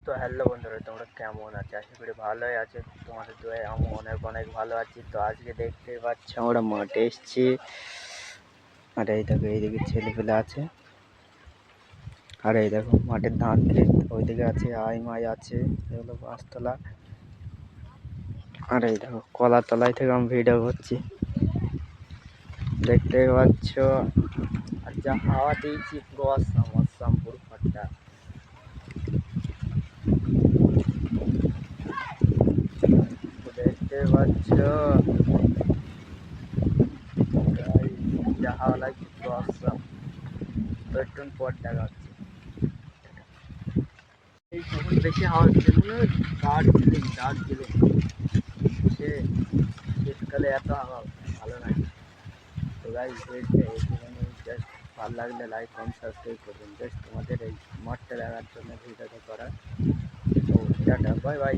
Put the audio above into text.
তো হ্যালো বন্ধুরা, তোমরা কেমন আছো? আশা করি ভালোই আছো। তোমাদের দোয়ায় আমি অনেক অনেক ভালো আছি। তো আজকে দেখতে পাচ্ছ আমরা মাঠে এসেছি। আর এই দেখো এইদিকে ছেলেপেলে আছে। আর এই দেখো মাঠের ধান ক্ষেত, ওইদিকে আছে আই মাই আছে, এগুলো গাছতলা। আর এই দেখো কলার তলায় থেকে আমি ভিডিও করছি, দেখতে পাচ্ছ। আর যা হাওয়া দিয়েছি পুরো আসাম আসাম পুরো ফাটা। দেখতে পাচ্ছ যা হাওয়া লাগছে পুরো আসাম। তো একটু পর দেখা হচ্ছে। এই তখন বেশি হাওয়া হচ্ছে মনে হয় দার্জিলিং সে শীতকালে এত হাওয়া ভালো লাগে। তো গাইজ জাস্ট ভালো লাগলে লাইক কমেন্ট সাবস্ক্রাইব করবেন। জাস্ট তোমাদের এই মাঠটা দেখার জন্য ভিডিওটা করা। তো টাটা, বাই বাই।